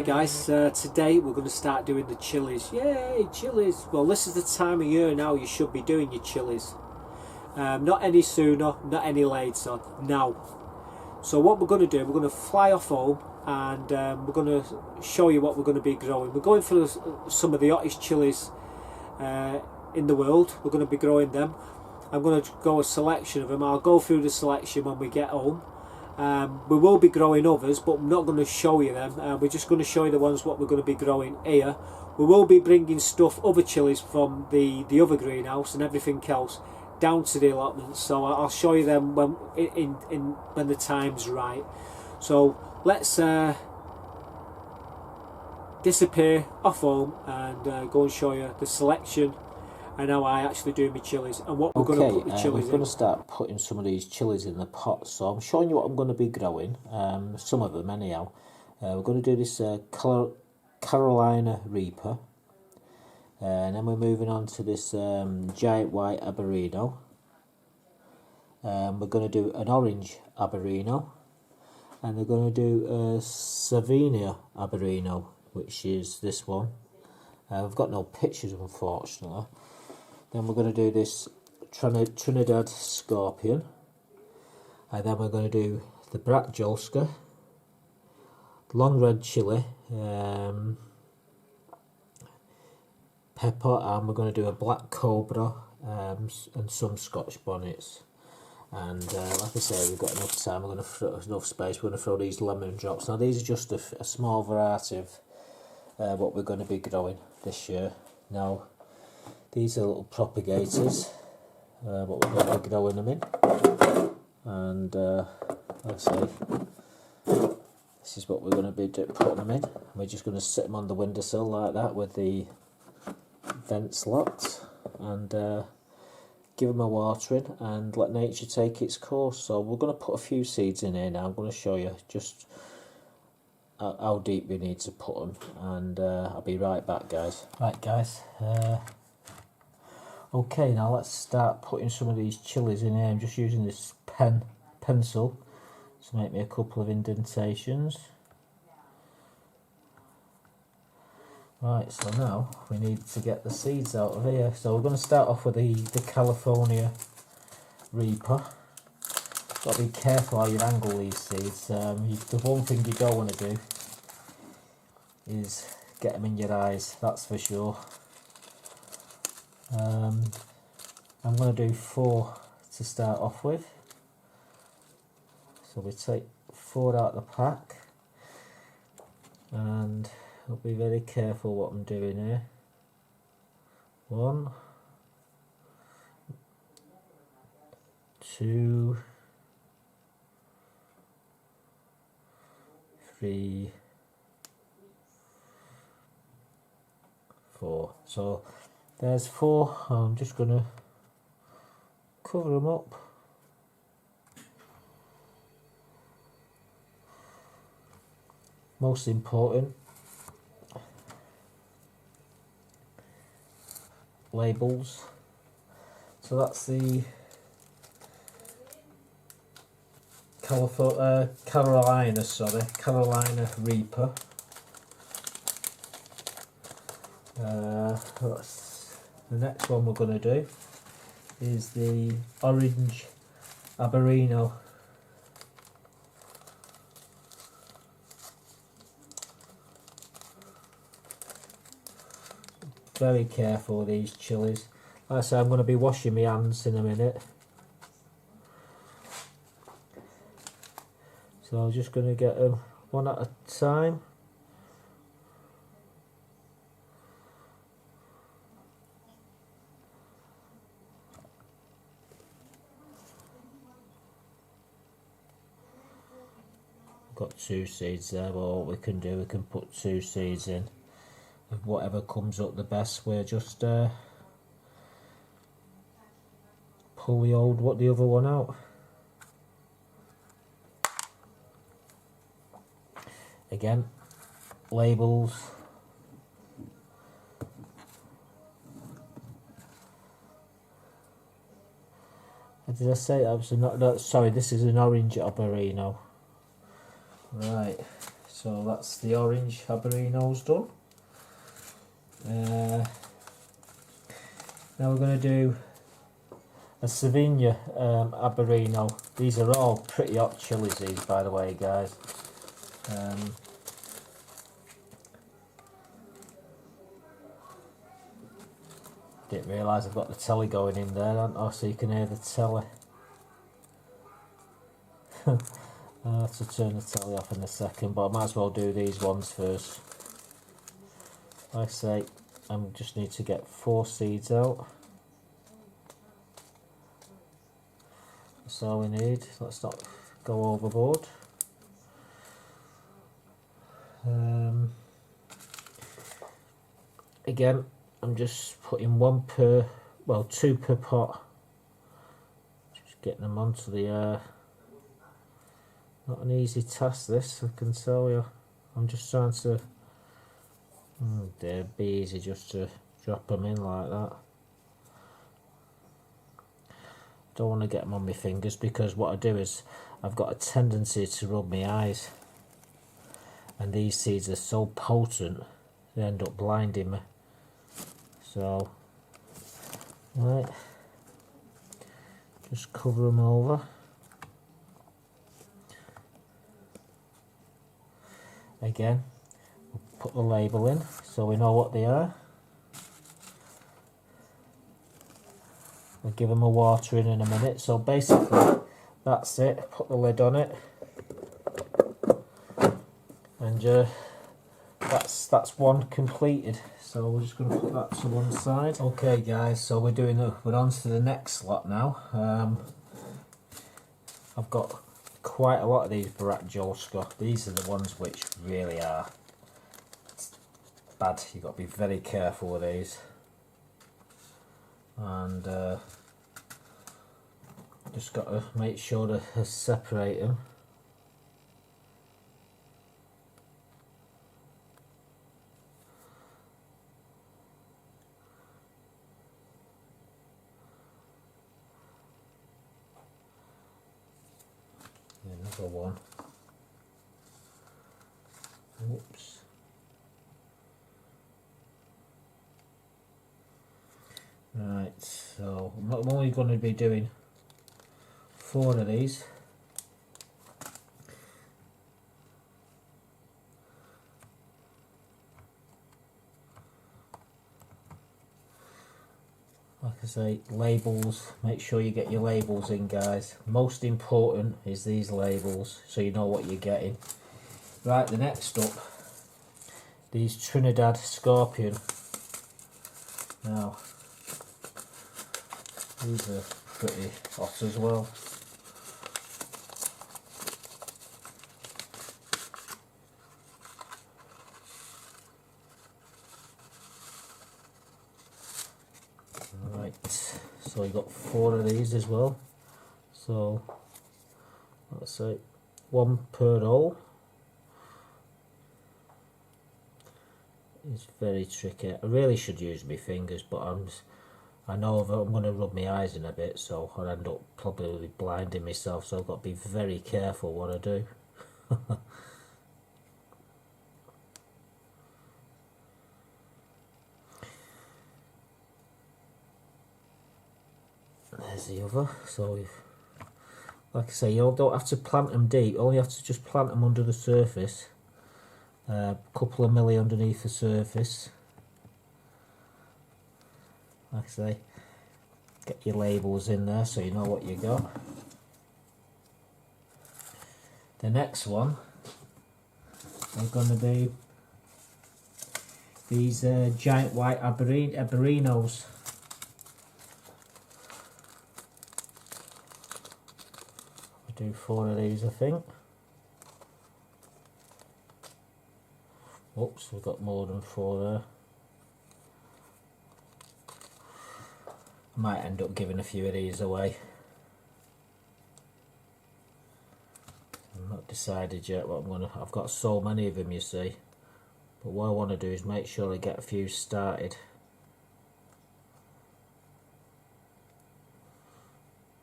guys, today we're going to start doing the chillies. Yay, chillies! Well, this is the time of year now you should be doing your chillies. Not any sooner, not any later, now. So what we're going to do, we're going to fly off home and we're going to show you what we're going to be growing. We're going for some of the hottest chillies in the world. We're going to be growing them. I'm going to go a selection of them. I'll go through the selection when we get home. We will be growing others, but I'm not going to show you them. We're just going to show you the ones what we're going to be growing here. We will be bringing stuff, other chillies from the other greenhouse and everything else down to the allotments. So I'll show you them when when the time's right. So let's disappear off home and go and show you the selection and how I actually do my chillies and what we're going to put the chillies in. We're going to start putting some of these chillies in the pot. So I'm showing you what I'm going to be growing, some of them anyhow. We're going to do this Carolina Reaper, and then we're moving on to this giant white Aberino. We're going to do an orange Aberino, and we're going to do a Savinia Aberino, which is this one. I've got no pictures, unfortunately. Then we're going to do this Trinidad Scorpion, and then we're going to do the Bratjolska, long red chili, pepper, and we're going to do a black cobra and some Scotch bonnets. And like I say, we've got enough time. We're going to throw enough space. We're going to throw these lemon drops. Now these are just a small variety of what we're going to be growing this year. Now these are little propagators, what we're going to be growing them in. And like I say, this is what we're going to be putting them in. We're just going to sit them on the windowsill like that with the vents locked, and give them a watering and let nature take its course. So we're going to put a few seeds in here now. I'm going to show you just how deep we need to put them, and I'll be right back, guys. Right guys, okay, now let's start putting some of these chillies in here. I'm just using this pencil to make me a couple of indentations. Right, so now we need to get the seeds out of here. So we're going to start off with the California Reaper. Got to be careful how you angle these seeds. The one thing you don't want to do is get them in your eyes, that's for sure. I'm going to do 4 to start off with. So we take 4 out of the pack, and I'll be very careful what I'm doing here. 1, 2, 3, 4. So there's 4. I'm just going to cover them up. Most important, labels. So that's the Carolina Reaper. The next one we're going to do is the orange Aberino. Very careful with these chillies. Like I say, I'm going to be washing my hands in a minute. So I'm just going to get them one at a time. Got 2 seeds there, but what we can do, we can put 2 seeds in. If whatever comes up the best, we'll just pull the other one out. Again, labels. What did I say? Sorry, this is an orange Aberino. Right, so that's the orange Albarinos done. Now we're going to do a Sauvignon Albarino. These are all pretty hot chilies, these, by the way, guys. Didn't realise I've got the telly going in there, haven't I? So you can hear the telly. I'll have to turn the telly off in a second, but I might as well do these ones first. Like I say, I just need to get 4 seeds out. That's all we need. Let's not go overboard. Again, I'm just putting 2 per pot. Just getting them onto the air. Not an easy task, this, I can tell you. I'm just trying to... it'd be easy just to drop them in like that. Don't want to get them on my fingers, because what I do is I've got a tendency to rub my eyes, and these seeds are so potent they end up blinding me. So, right, just cover them over. Again, we'll put the label in so we know what they are. We'll give them a watering in a minute. So basically, that's it. Put the lid on it, and that's one completed. So we're just going to put that to one side. Okay, guys. So we're on to the next lot now. I've got quite a lot of these Baracjolska. These are the ones which really are bad. You've got to be very careful with these. And just got to make sure to separate them. Another one. Oops. Right, so I'm only going to be doing 4 of these. Like I say, labels, make sure you get your labels in, guys. Most important is these labels, so you know what you're getting. Right, the next up, these Trinidad Scorpion. Now, these are pretty hot as well. Right, so you got 4 of these as well. So let's say 1 per roll. It's very tricky. I really should use my fingers, but I know I'm going to rub my eyes in a bit, so I'll end up probably blinding myself. So I've got to be very careful what I do. There's the other. So like I say, you don't have to plant them deep. You only have to just plant them under the surface. A couple of milli underneath the surface. Like I say, get your labels in there so you know what you got. The next one are going to be these giant white Albarinos. I'll do 4 of these, I think. Oops, we've got more than 4 there. I might end up giving a few of these away. I'm not decided yet what I'm gonna. I've got so many of them, you see. But what I want to do is make sure I get a few started.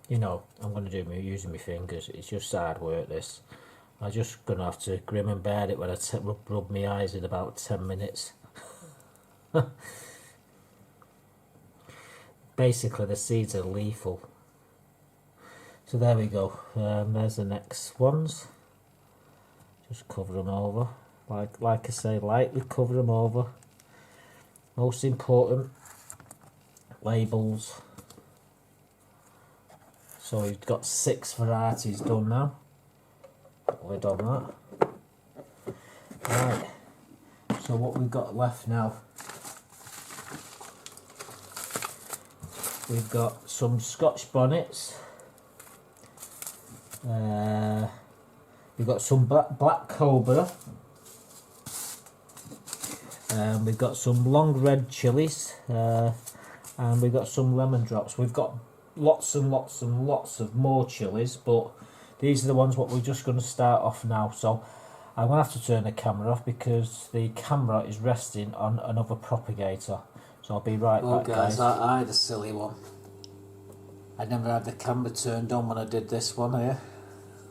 You know, I'm going to do using my fingers. It's just hard work, this. I'm just going to have to grim and bear it when I rub my eyes in about 10 minutes. Basically the seeds are lethal. So there we go, there's the next ones. Just cover them over, like I say, lightly cover them over. Most important, labels. So we've got 6 varieties done now. Lid on that. Right, so what we've got left now, we've got some Scotch bonnets, we've got some black cobra, we've got some long red chillies, and we've got some lemon drops. We've got lots and lots and lots of more chillies, but these are the ones what we're just going to start off now. So I'm going to have to turn the camera off because the camera is resting on another propagator. So I'll be right back, guys. I had a silly one. I never had the camera turned on when I did this one here.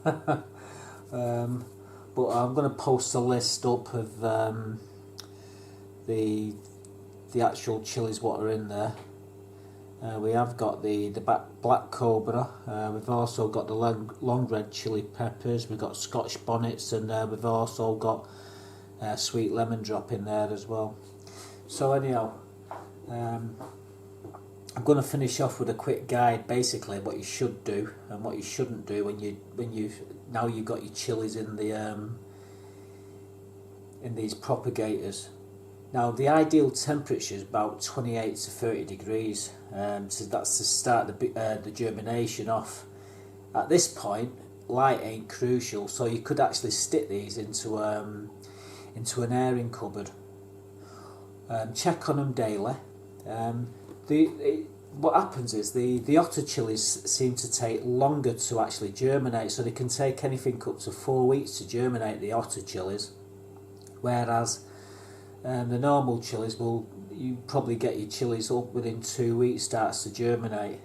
But I'm going to post a list up of the actual chilies what are in there. We have got the black cobra, we've also got the long red chili peppers, we've got Scotch bonnets, and we've also got sweet lemon drop in there as well. So anyhow, I'm going to finish off with a quick guide, basically what you should do and what you shouldn't do when you've got your chilies in these propagators. Now the ideal temperature is about 28 to 30 degrees, so that's to start the germination off. At this point, light ain't crucial, so you could actually stick these into an airing cupboard. Check on them daily. What happens is the otter chilies seem to take longer to actually germinate, so they can take anything up to 4 weeks to germinate, the otter chilies, whereas the normal chilies you probably get your chilies up within 2 weeks starts to germinate.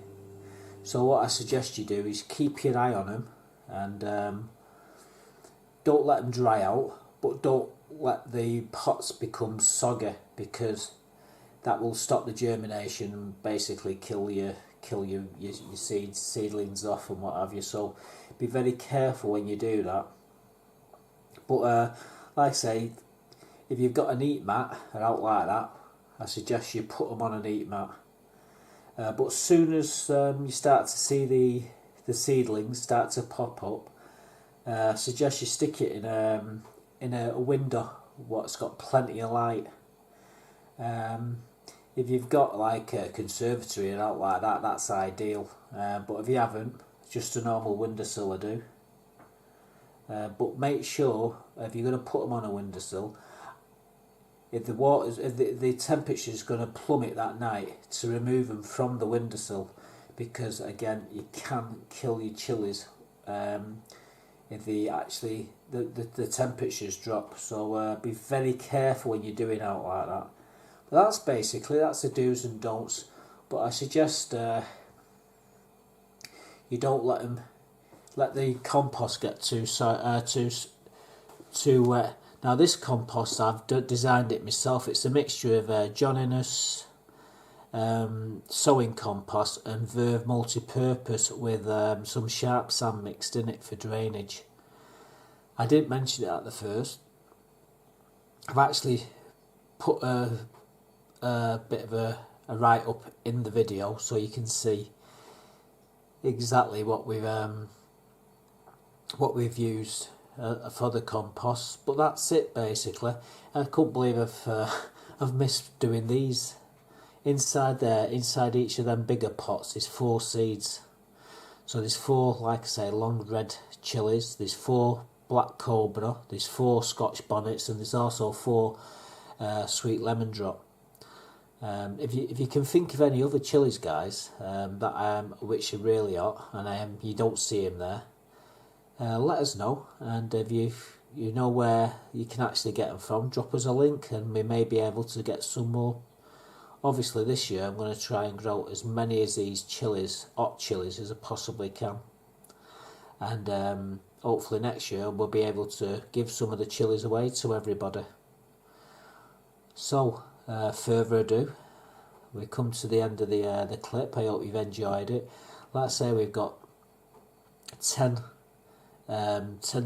So what I suggest you do is keep your eye on them and don't let them dry out, but don't let the pots become soggy, because that will stop the germination and basically kill your seedlings off and what have you. So be very careful when you do that. But like I say, if you've got an heat mat or out like that, I suggest you put them on an heat mat. But as soon as you start to see the seedlings start to pop up, I suggest you stick it in a window what's got plenty of light. If you've got like a conservatory and out like that, that's ideal. But if you haven't, just a normal windowsill will do. But make sure if you're going to put them on a windowsill, if the temperature is going to plummet that night, to remove them from the windowsill, because again you can kill your chilies if the temperatures drop. So be very careful when you're doing out like that. But that's the do's and don'ts. But I suggest you don't let the compost get too wet. Now this compost, I've designed it myself. It's a mixture of John Innes sowing compost and Verve multi-purpose with some sharp sand mixed in it for drainage. I didn't mention it at the first. I've actually put a bit of a write-up in the video so you can see exactly what we've used for the compost. But that's it basically. I couldn't believe I've missed doing these. Inside each of them bigger pots is 4 seeds. So there's 4, like I say, long red chilies, there's 4 black cobra, there's 4 Scotch bonnets, and there's also 4 sweet lemon drop. If you can think of any other chilies, guys, which are really hot and you don't see them there, let us know. And if you know where you can actually get them from, drop us a link and we may be able to get some more. Obviously this year I'm going to try and grow as many of these chilies, hot chilies, as I possibly can. And hopefully next year we'll be able to give some of the chillies away to everybody. So, further ado, we come to the end of the clip. I hope you've enjoyed it. Like I say, we've got 10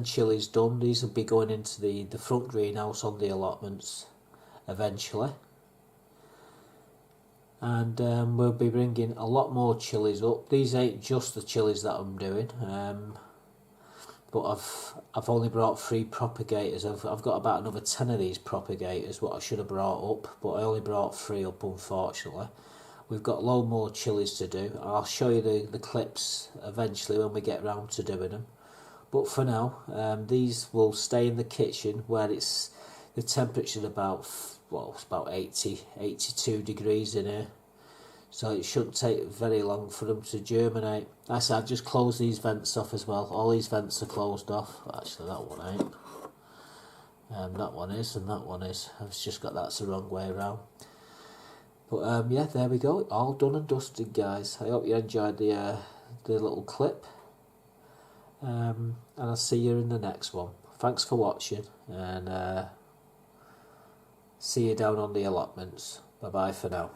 chillies done. These will be going into the front greenhouse on the allotments eventually. And we'll be bringing a lot more chillies up. These ain't just the chillies that I'm doing, but I've only brought 3 propagators. I've got about another 10 of these propagators what I should have brought up, but I only brought 3 up, unfortunately. We've got a load more chillies to do. I'll show you the clips eventually when we get round to doing them. But for now, these will stay in the kitchen where it's the temperature about, well, it's about 82 degrees in here. So it shouldn't take very long for them to germinate. Like I said, I've just closed these vents off as well. All these vents are closed off. Actually, that one ain't. That one is, and that one is. I've just got that's the wrong way around. But yeah, there we go. All done and dusted, guys. I hope you enjoyed the little clip. And I'll see you in the next one. Thanks for watching, and see you down on the allotments. Bye bye for now.